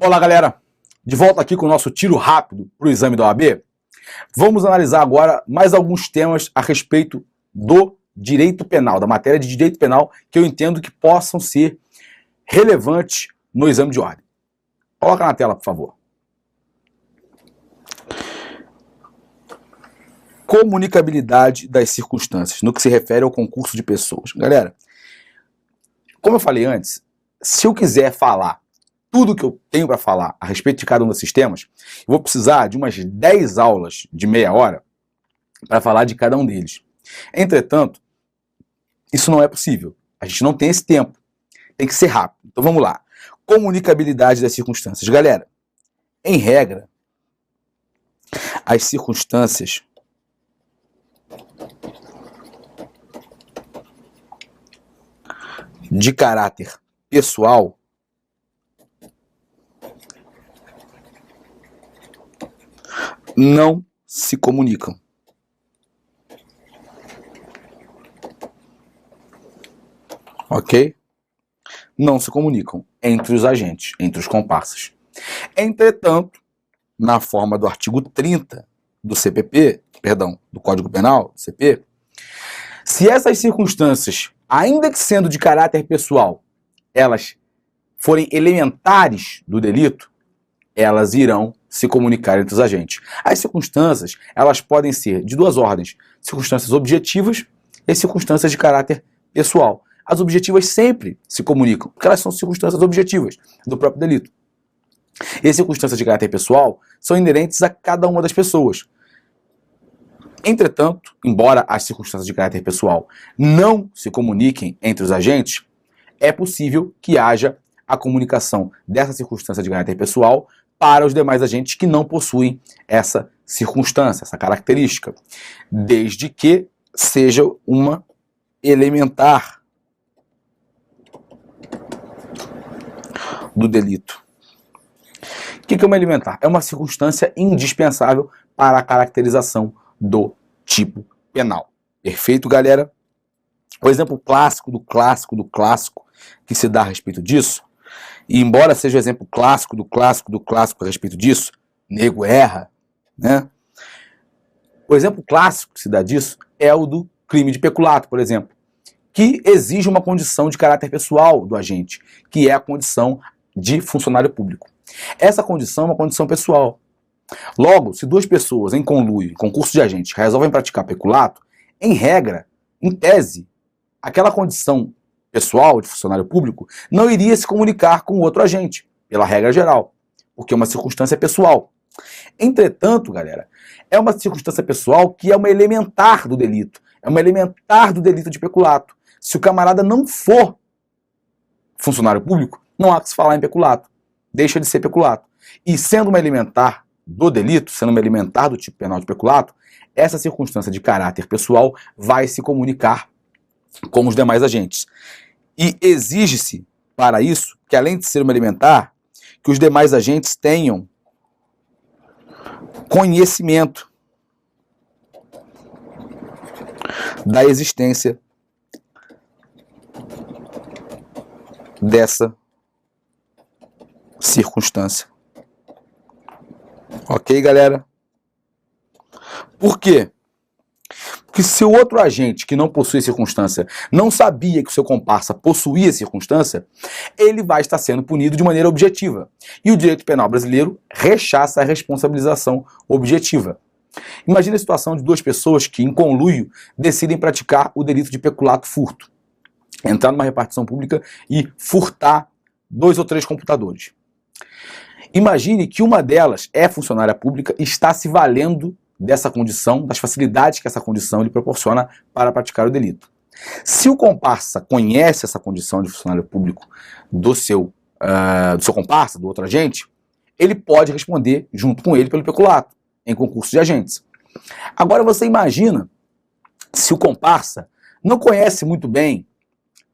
Olá, galera! De volta aqui com o nosso tiro rápido para o exame da OAB. Vamos analisar agora mais alguns temas a respeito do direito penal, da matéria de direito penal, que eu entendo que possam ser relevantes no exame de ordem. Coloca na tela, por favor. Comunicabilidade das circunstâncias, no que se refere ao concurso de pessoas. Galera, como eu falei antes, se eu quiser falar tudo que eu tenho para falar a respeito de cada um desses temas, eu vou precisar de umas 10 aulas de meia hora para falar de cada um deles. Entretanto, isso não é possível. A gente não tem esse tempo. Tem que ser rápido. Então vamos lá. Comunicabilidade das circunstâncias. Galera, em regra, as circunstâncias de caráter pessoal não se comunicam. Ok? Não se comunicam entre os agentes, entre os comparsas. Entretanto, na forma do artigo 30 do CPP, do Código Penal, CP, se essas circunstâncias, ainda que sendo de caráter pessoal, elas forem elementares do delito, elas irão se comunicar entre os agentes. As circunstâncias, elas podem ser de duas ordens: circunstâncias objetivas e circunstâncias de caráter pessoal. As objetivas sempre se comunicam, porque elas são circunstâncias objetivas do próprio delito. E as circunstâncias de caráter pessoal são inerentes a cada uma das pessoas. Entretanto, embora as circunstâncias de caráter pessoal não se comuniquem entre os agentes, é possível que haja a comunicação dessa circunstância de caráter pessoal para os demais agentes que não possuem essa circunstância, essa característica, desde que seja uma elementar do delito. O que é uma elementar? É uma circunstância indispensável para a caracterização do tipo penal. Perfeito, galera? O exemplo clássico do clássico que se dá a respeito disso, e embora seja o exemplo clássico do clássico a respeito disso, nego erra, né? O exemplo clássico que se dá disso é o do crime de peculato, por exemplo, que exige uma condição de caráter pessoal do agente, que é a condição de funcionário público. Essa condição é uma condição pessoal. Logo, se duas pessoas em conluio, em concurso de agentes, resolvem praticar peculato, em regra, em tese, aquela condição pessoal de funcionário público não iria se comunicar com o outro agente, pela regra geral, porque é uma circunstância pessoal. Entretanto, galera, é uma circunstância pessoal que é uma elementar do delito, é uma elementar do delito de peculato. Se o camarada não for funcionário público, não há que se falar em peculato, deixa de ser peculato. E sendo uma elementar do delito, sendo uma elementar do tipo penal de peculato, essa circunstância de caráter pessoal vai se comunicar com os demais agentes. E exige-se, para isso, que além de ser uma elementar, que os demais agentes tenham conhecimento da existência dessa circunstância. Ok, galera? Por quê? Porque se o outro agente que não possui circunstância não sabia que o seu comparsa possuía circunstância, ele vai estar sendo punido de maneira objetiva. E o direito penal brasileiro rechaça a responsabilização objetiva. Imagine a situação de duas pessoas que, em conluio, decidem praticar o delito de peculato furto. Entrar numa repartição pública e furtar 2 ou 3 computadores. Imagine que uma delas é funcionária pública e está se valendo dessa condição, das facilidades que essa condição lhe proporciona para praticar o delito. Se o comparsa conhece essa condição de funcionário público do seu comparsa, do outro agente, ele pode responder junto com ele pelo peculato, em concurso de agentes. Agora você imagina se o comparsa não conhece muito bem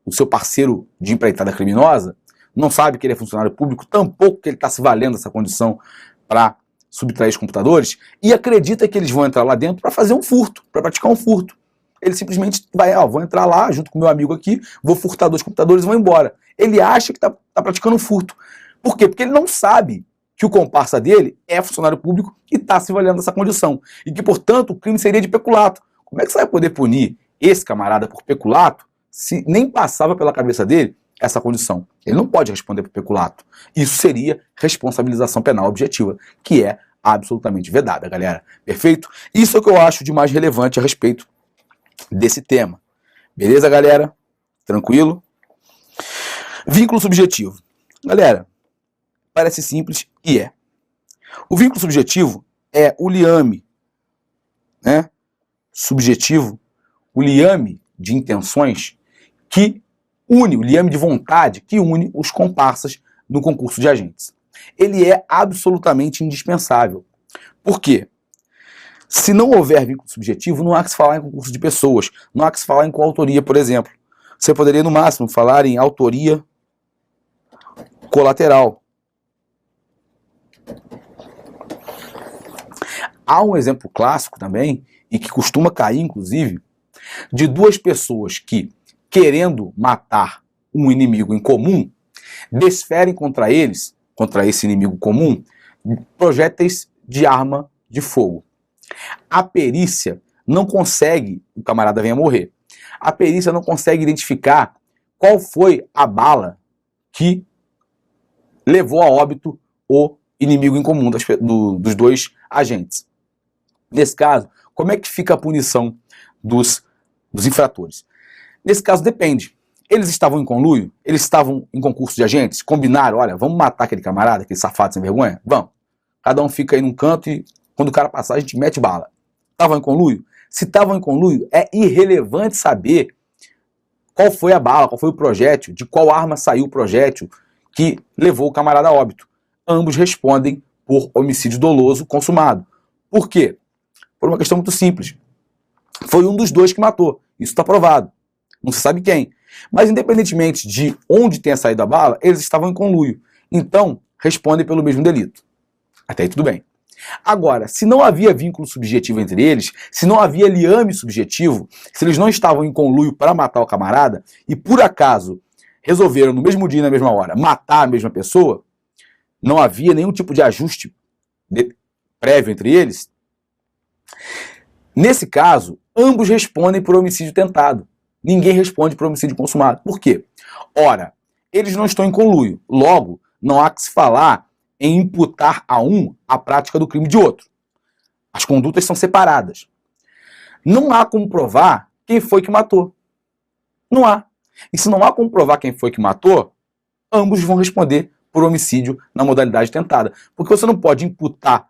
o seu parceiro de empreitada criminosa, não sabe que ele é funcionário público, tampouco que ele está se valendo dessa condição para subtrair os computadores, e acredita que eles vão entrar lá dentro para fazer um furto, para praticar um furto. Ele simplesmente vai, vou entrar lá junto com meu amigo aqui, vou furtar 2 computadores e vou embora. Ele acha que está praticando um furto. Por quê? Porque ele não sabe que o comparsa dele é funcionário público e está se valendo dessa condição. E que, portanto, o crime seria de peculato. Como é que você vai poder punir esse camarada por peculato se nem passava pela cabeça dele essa condição? Ele não pode responder por peculato. Isso seria responsabilização penal objetiva, que é absolutamente vedada, galera. Perfeito? Isso é o que eu acho de mais relevante a respeito desse tema. Beleza, galera? Tranquilo? Vínculo subjetivo. Galera, parece simples e é. O vínculo subjetivo é o liame, né? Subjetivo, o liame de intenções que une, o liame de vontade que une os comparsas no concurso de agentes. Ele é absolutamente indispensável. Por quê? Se não houver vínculo subjetivo, não há que se falar em concurso de pessoas, não há que se falar em coautoria, por exemplo. Você poderia, no máximo, falar em autoria colateral. Há um exemplo clássico também, e que costuma cair, inclusive, de duas pessoas que, querendo matar um inimigo em comum, desferem contra eles, contra esse inimigo comum, projéteis de arma de fogo. A perícia não consegue, o camarada venha morrer, a perícia não consegue identificar qual foi a bala que levou a óbito o inimigo em comum dos dois agentes. Nesse caso, como é que fica a punição dos infratores? Nesse caso, depende. Eles estavam em conluio? Eles estavam em concurso de agentes? Combinaram, olha, vamos matar aquele camarada, aquele safado sem vergonha? Vamos. Cada um fica aí num canto e quando o cara passar, a gente mete bala. Estavam em conluio? Se estavam em conluio, é irrelevante saber qual foi a bala, qual foi o projétil, de qual arma saiu o projétil que levou o camarada a óbito. Ambos respondem por homicídio doloso consumado. Por quê? Por uma questão muito simples. Foi um dos dois que matou. Isso está provado. Não se sabe quem. Mas independentemente de onde tenha saído a bala, eles estavam em conluio. Então, respondem pelo mesmo delito. Até aí tudo bem. Agora, se não havia vínculo subjetivo entre eles, se não havia liame subjetivo, se eles não estavam em conluio para matar o camarada, e por acaso resolveram no mesmo dia e na mesma hora matar a mesma pessoa, não havia nenhum tipo de ajuste prévio entre eles, nesse caso, ambos respondem por homicídio tentado. Ninguém responde por homicídio consumado. Por quê? Ora, eles não estão em conluio. Logo, não há que se falar em imputar a um a prática do crime de outro. As condutas são separadas. Não há como provar quem foi que matou. Não há. E se não há como provar quem foi que matou, ambos vão responder por homicídio na modalidade tentada. Porque você não pode imputar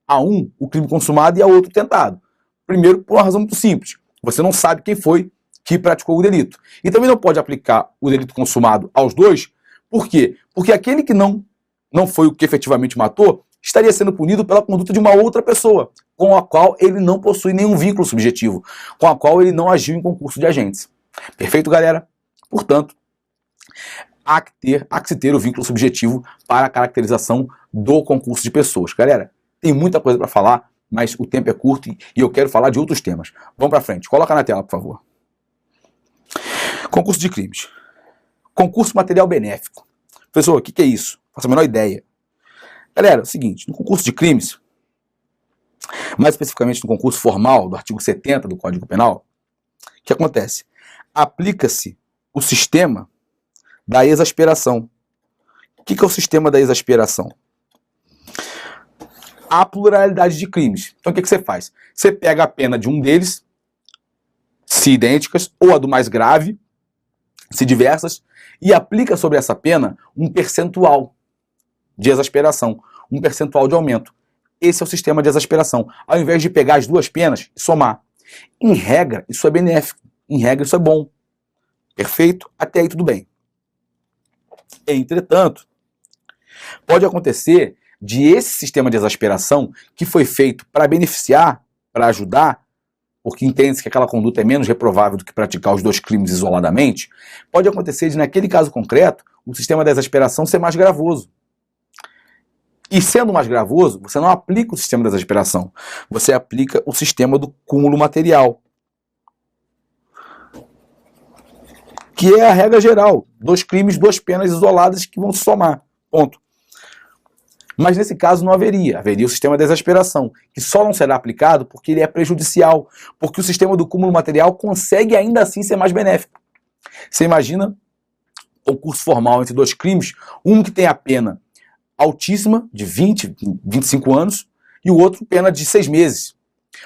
a um o crime consumado e a outro tentado. Primeiro, por uma razão muito simples. Você não sabe quem foi que praticou o delito. E também não pode aplicar o delito consumado aos dois. Por quê? Porque aquele que não foi o que efetivamente matou, estaria sendo punido pela conduta de uma outra pessoa, com a qual ele não possui nenhum vínculo subjetivo, com a qual ele não agiu em concurso de agentes. Perfeito, galera? Portanto, há que se ter o vínculo subjetivo para a caracterização do concurso de pessoas. Galera, tem muita coisa para falar, mas o tempo é curto e eu quero falar de outros temas. Vamos para frente. Coloca na tela, por favor. Concurso de crimes. Concurso material benéfico. Professor, o que é isso? Não faço a menor ideia. Galera, é o seguinte, no concurso de crimes, mais especificamente no concurso formal do artigo 70 do Código Penal, o que acontece? Aplica-se o sistema da exasperação. O que é o sistema da exasperação? A pluralidade de crimes. Então o que você faz? Você pega a pena de um deles, se idênticas, ou a do mais grave, se diversas, e aplica sobre essa pena um percentual de exasperação, um percentual de aumento. Esse é o sistema de exasperação. Ao invés de pegar as duas penas e somar. Em regra, isso é benéfico. Em regra, isso é bom. Perfeito? Até aí tudo bem. Entretanto, pode acontecer de esse sistema de exasperação, que foi feito para beneficiar, para ajudar, porque entende-se que aquela conduta é menos reprovável do que praticar os dois crimes isoladamente, pode acontecer de, naquele caso concreto, o sistema da exasperação ser mais gravoso. E sendo mais gravoso, você não aplica o sistema da exasperação, você aplica o sistema do cúmulo material, que é a regra geral. Dois crimes, duas penas isoladas que vão se somar. Ponto. Mas nesse caso não haveria o sistema de exasperação, que só não será aplicado porque ele é prejudicial, porque o sistema do cúmulo material consegue ainda assim ser mais benéfico. Você imagina o curso formal entre dois crimes, um que tem a pena altíssima, de 20, 25 anos, e o outro pena de 6 meses.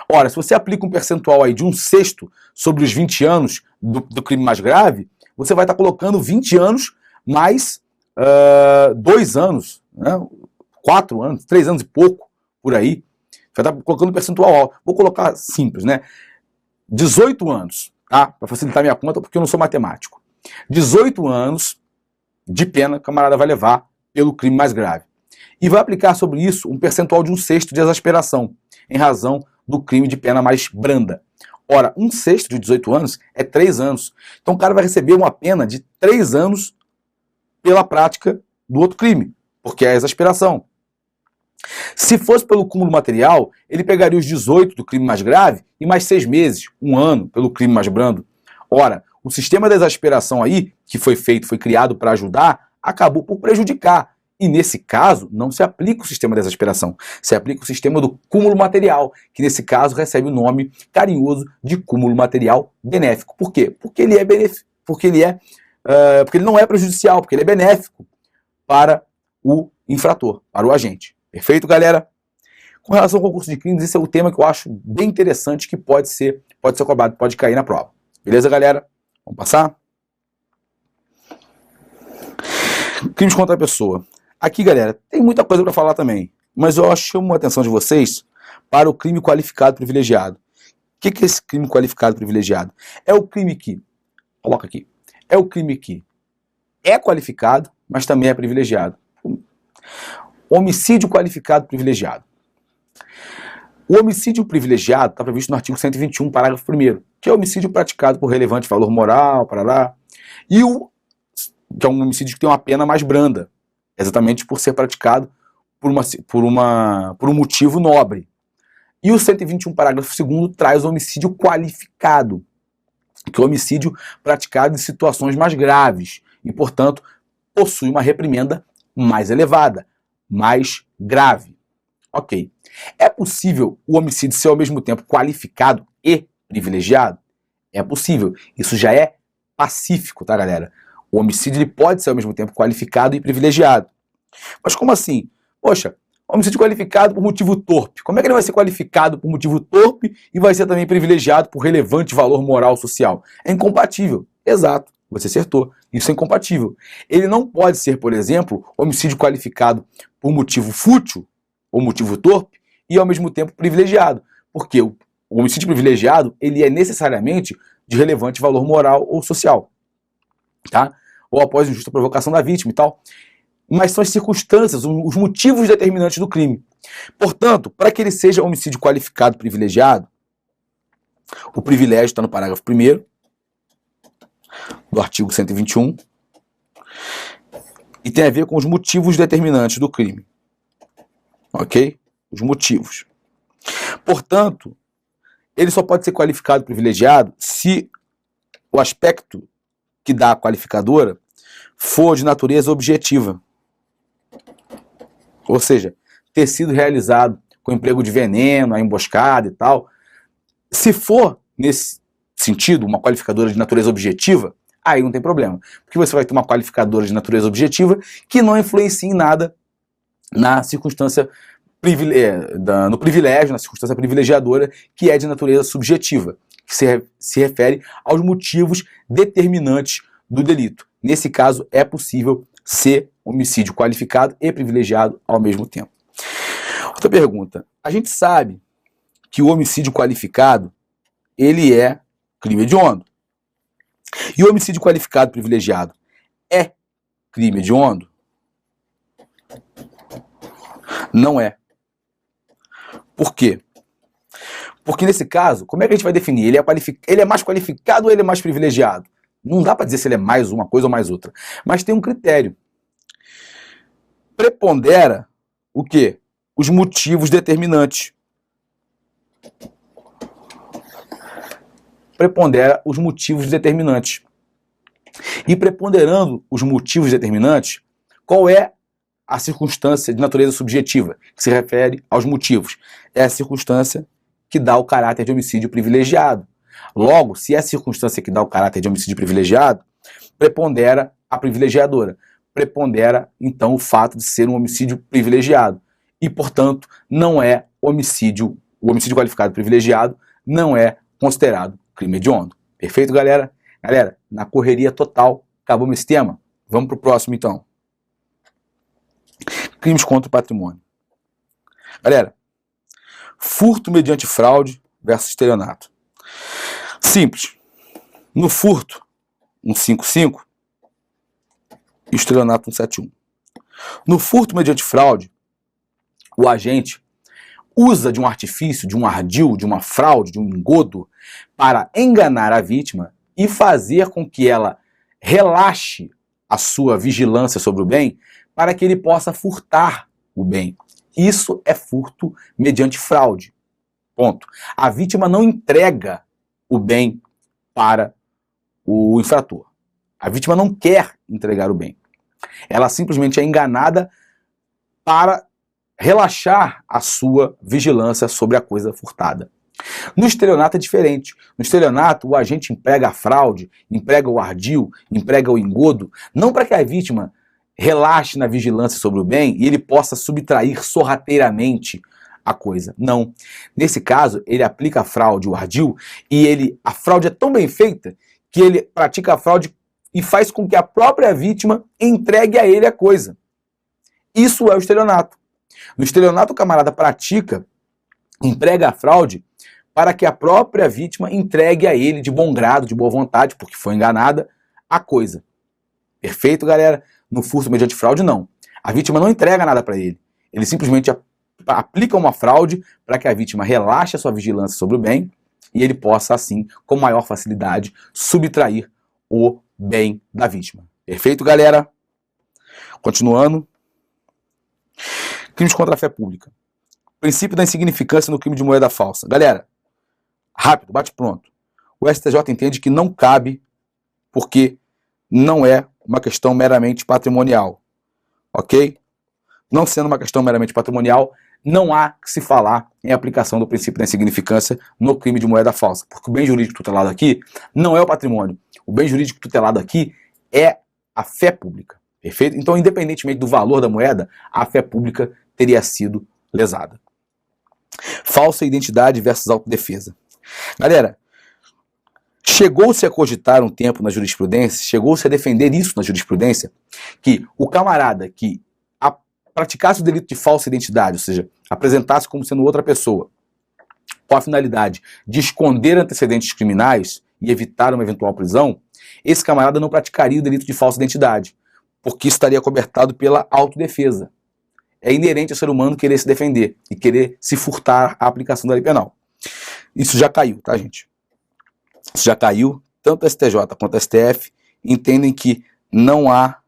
Ora, se você aplica um percentual aí de 1/6 sobre os 20 anos do crime mais grave, você vai estar colocando 20 anos mais 2 anos, né? 4 anos, 3 anos e pouco, por aí. Vai estar colocando um percentual alto. Vou colocar simples, né? 18 anos, tá? Para facilitar minha conta, porque eu não sou matemático. 18 anos de pena o camarada vai levar pelo crime mais grave. E vai aplicar sobre isso um percentual de 1/6 de exasperação, em razão do crime de pena mais branda. Ora, 1/6 de 18 anos é 3 anos. Então o cara vai receber uma pena de 3 anos pela prática do outro crime, porque é a exasperação. Se fosse pelo cúmulo material, ele pegaria os 18 do crime mais grave e mais 6 meses, 1 ano, pelo crime mais brando. Ora, o sistema da exasperação aí, que foi criado para ajudar, acabou por prejudicar. E nesse caso, não se aplica o sistema de exasperação, se aplica o sistema do cúmulo material, que nesse caso recebe o nome carinhoso de cúmulo material benéfico. Por quê? Porque ele é benéfico, porque ele não é prejudicial, porque ele é benéfico para o infrator, para o agente. Perfeito, galera? Com relação ao concurso de crimes, esse é o tema que eu acho bem interessante, que pode ser cobrado, pode cair na prova. Beleza, galera? Vamos passar? Crimes contra a pessoa. Aqui, galera, tem muita coisa para falar também, mas eu chamo a atenção de vocês para o crime qualificado privilegiado. O que é esse crime qualificado privilegiado? É o crime que, coloca aqui, é o crime que é qualificado, mas também é privilegiado. Homicídio qualificado privilegiado. O homicídio privilegiado está previsto no artigo 121, parágrafo 1º, que é o homicídio praticado por relevante valor moral, parará, e que é um homicídio que tem uma pena mais branda, exatamente por ser praticado por um motivo nobre. E o 121, parágrafo 2º, traz o homicídio qualificado, que é o homicídio praticado em situações mais graves e, portanto, possui uma reprimenda mais elevada, mais grave. Ok. É possível o homicídio ser ao mesmo tempo qualificado e privilegiado? É possível. Isso já é pacífico, tá, galera? O homicídio ele pode ser ao mesmo tempo qualificado e privilegiado. Mas como assim? Poxa, homicídio qualificado por motivo torpe. Como é que ele vai ser qualificado por motivo torpe e vai ser também privilegiado por relevante valor moral social? É incompatível. Exato. Você acertou. Isso é incompatível. Ele não pode ser, por exemplo, homicídio qualificado por motivo fútil ou motivo torpe e ao mesmo tempo privilegiado. Porque o homicídio privilegiado ele é necessariamente de relevante valor moral ou social. Tá? Ou após injusta provocação da vítima e tal. Mas são as circunstâncias, os motivos determinantes do crime. Portanto, para que ele seja homicídio qualificado privilegiado, o privilégio está no parágrafo 1º do artigo 121 e tem a ver com os motivos determinantes do crime. Ok? Os motivos. Portanto, ele só pode ser qualificado privilegiado se o aspecto que dá a qualificadora for de natureza objetiva. Ou seja, ter sido realizado com emprego de veneno, a emboscada e tal. Se for, nesse sentido, uma qualificadora de natureza objetiva, aí não tem problema. Porque você vai ter uma qualificadora de natureza objetiva que não influencia em nada na circunstância no privilégio, na circunstância privilegiadora, que é de natureza subjetiva, que se refere aos motivos determinantes do delito. Nesse caso, é possível ser homicídio qualificado e privilegiado ao mesmo tempo. Outra pergunta. A gente sabe que o homicídio qualificado, ele é crime hediondo. E o homicídio qualificado privilegiado é crime hediondo? Não é. Por quê? Porque nesse caso, como é que a gente vai definir? Ele é mais qualificado ou ele é mais privilegiado? Não dá para dizer se ele é mais uma coisa ou mais outra. Mas tem um critério. Prepondera o quê? Os motivos determinantes. Prepondera os motivos determinantes. E preponderando os motivos determinantes, qual é a circunstância de natureza subjetiva, que se refere aos motivos. É a circunstância que dá o caráter de homicídio privilegiado. Logo, se é a circunstância que dá o caráter de homicídio privilegiado, prepondera a privilegiadora. Prepondera, então, o fato de ser um homicídio privilegiado. E, portanto, não é homicídio, o homicídio qualificado privilegiado não é considerado crime hediondo. Perfeito, galera? Galera, na correria total, acabamos esse tema. Vamos para o próximo, então. Crimes contra o patrimônio. Galera, furto mediante fraude versus estelionato. Simples. No furto, 155 e o estelionato 171. No furto mediante fraude, o agente usa de um artifício, de um ardil, de uma fraude, de um engodo para enganar a vítima e fazer com que ela relaxe a sua vigilância sobre o bem para que ele possa furtar o bem. Isso é furto mediante fraude. Ponto. A vítima não entrega o bem para o infrator. A vítima não quer entregar o bem. Ela simplesmente é enganada para relaxar a sua vigilância sobre a coisa furtada. No estelionato é diferente. No estelionato, o agente emprega a fraude, emprega o ardil, emprega o engodo, não para que a vítima relaxe na vigilância sobre o bem e ele possa subtrair sorrateiramente a coisa. Não. Nesse caso, ele aplica a fraude, o ardil, e a fraude é tão bem feita que ele pratica a fraude e faz com que a própria vítima entregue a ele a coisa. Isso é o estelionato. No estelionato, o camarada emprega a fraude para que a própria vítima entregue a ele de bom grado, de boa vontade, porque foi enganada, a coisa. Perfeito, galera? No furto mediante fraude, não. A vítima não entrega nada para ele. Ele simplesmente aplica uma fraude para que a vítima relaxe a sua vigilância sobre o bem e ele possa, assim, com maior facilidade, subtrair o bem da vítima. Perfeito, galera? Continuando. Crimes contra a fé pública. Princípio da insignificância no crime de moeda falsa. Galera, rápido, bate pronto. O STJ entende que não cabe porque não é uma questão meramente patrimonial. Ok? Não sendo uma questão meramente patrimonial, não há que se falar em aplicação do princípio da insignificância no crime de moeda falsa. Porque o bem jurídico tutelado aqui não é o patrimônio. O bem jurídico tutelado aqui é a fé pública. Perfeito? Então, independentemente do valor da moeda, a fé pública teria sido lesada. Falsa identidade versus autodefesa. Galera, chegou-se a cogitar um tempo na jurisprudência, chegou-se a defender isso na jurisprudência, que o camarada que praticasse o delito de falsa identidade, ou seja, apresentasse como sendo outra pessoa, com a finalidade de esconder antecedentes criminais e evitar uma eventual prisão, esse camarada não praticaria o delito de falsa identidade, porque estaria cobertado pela autodefesa. É inerente ao ser humano querer se defender e querer se furtar à aplicação da lei penal. Isso já caiu, tá, gente? Isso já caiu. Tanto a STJ quanto a STF entendem que não há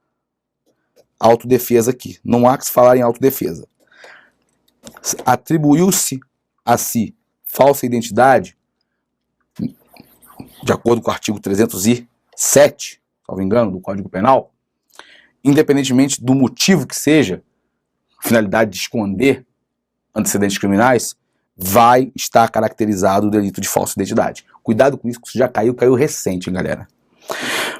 autodefesa aqui. Não há que se falar em autodefesa. Atribuiu-se a si falsa identidade, de acordo com o artigo 307, se não me engano, do Código Penal, independentemente do motivo que seja, finalidade de esconder antecedentes criminais, vai estar caracterizado o delito de falsa identidade. Cuidado com isso, que isso já caiu recente, hein, galera.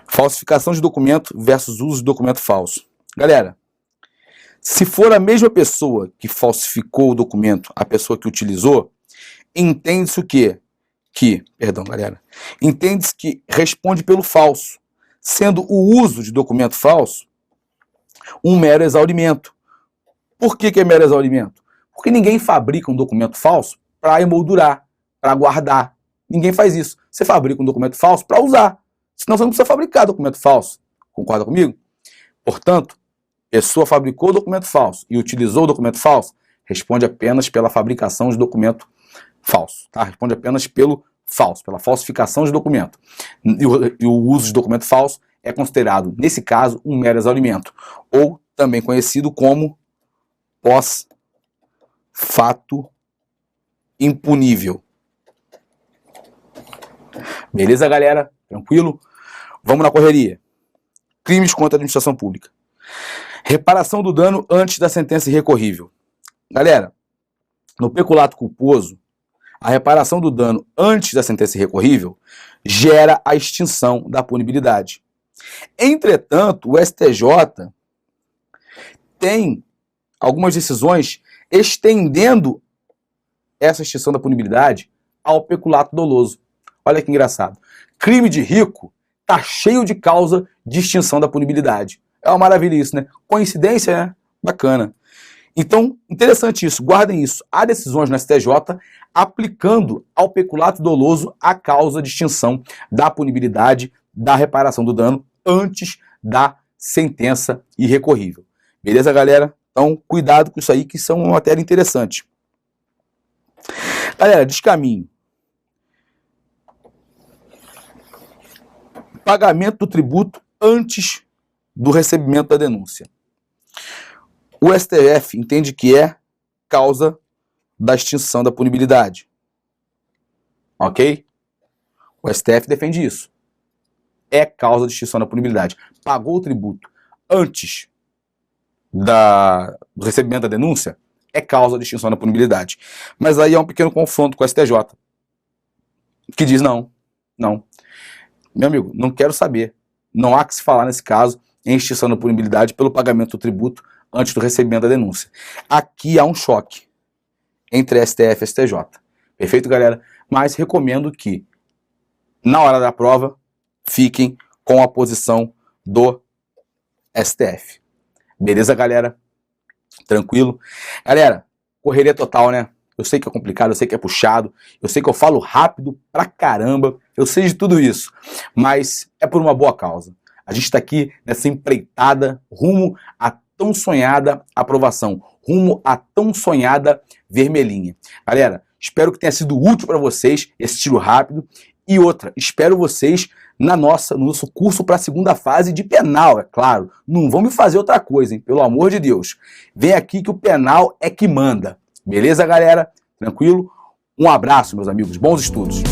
Falsificação de documento versus uso de documento falso. Galera, se for a mesma pessoa que falsificou o documento, a pessoa que utilizou, entende-se o quê? Entende-se que responde pelo falso, sendo o uso de documento falso um mero exaurimento. Por que é mero exaurimento? Porque ninguém fabrica um documento falso para emoldurar, para guardar. Ninguém faz isso. Você fabrica um documento falso para usar. Senão você não precisa fabricar documento falso. Concorda comigo? Portanto, pessoa fabricou o documento falso e utilizou o documento falso, responde apenas pela fabricação de documento falso. Tá? Responde apenas pelo falso, pela falsificação de documento. E o uso de documento falso é considerado, nesse caso, um mero exaurimento, ou também conhecido como pós-fato impunível. Beleza, galera? Tranquilo? Vamos na correria. Crimes contra a administração pública. Reparação do dano antes da sentença irrecorrível. Galera, no peculato culposo, a reparação do dano antes da sentença irrecorrível gera a extinção da punibilidade. Entretanto, o STJ tem algumas decisões estendendo essa extinção da punibilidade ao peculato doloso. Olha que engraçado. Crime de rico tá cheio de causa de extinção da punibilidade. É uma maravilha isso, né? Coincidência, né? Bacana. Então, interessante isso, guardem isso. Há decisões no STJ aplicando ao peculato doloso a causa de extinção da punibilidade da reparação do dano antes da sentença irrecorrível. Beleza, galera? Então, cuidado com isso aí, que isso é uma matéria interessante. Galera, descaminho. Pagamento do tributo antes do recebimento da denúncia. O STF entende que é causa da extinção da punibilidade. Ok? O STF defende isso. É causa de extinção da punibilidade. Pagou o tributo antes do recebimento da denúncia, é causa de extinção da punibilidade. Mas aí é um pequeno confronto com o STJ, que diz não. Meu amigo, não quero saber. Não há que se falar nesse caso em extinção da punibilidade pelo pagamento do tributo antes do recebimento da denúncia. Aqui há um choque entre STF e STJ. Perfeito, galera? Mas recomendo que, na hora da prova, fiquem com a posição do STF. Beleza, galera? Tranquilo? Galera, correria total, né? Eu sei que é complicado, eu sei que é puxado, eu sei que eu falo rápido pra caramba, eu sei de tudo isso, mas é por uma boa causa. A gente está aqui nessa empreitada rumo à tão sonhada aprovação, rumo à tão sonhada vermelhinha. Galera, espero que tenha sido útil para vocês esse tiro rápido. E outra, espero vocês no nosso curso para a segunda fase de penal, é claro. Não vão me fazer outra coisa, hein? Pelo amor de Deus. Vem aqui que o penal é que manda. Beleza, galera? Tranquilo? Um abraço, meus amigos. Bons estudos.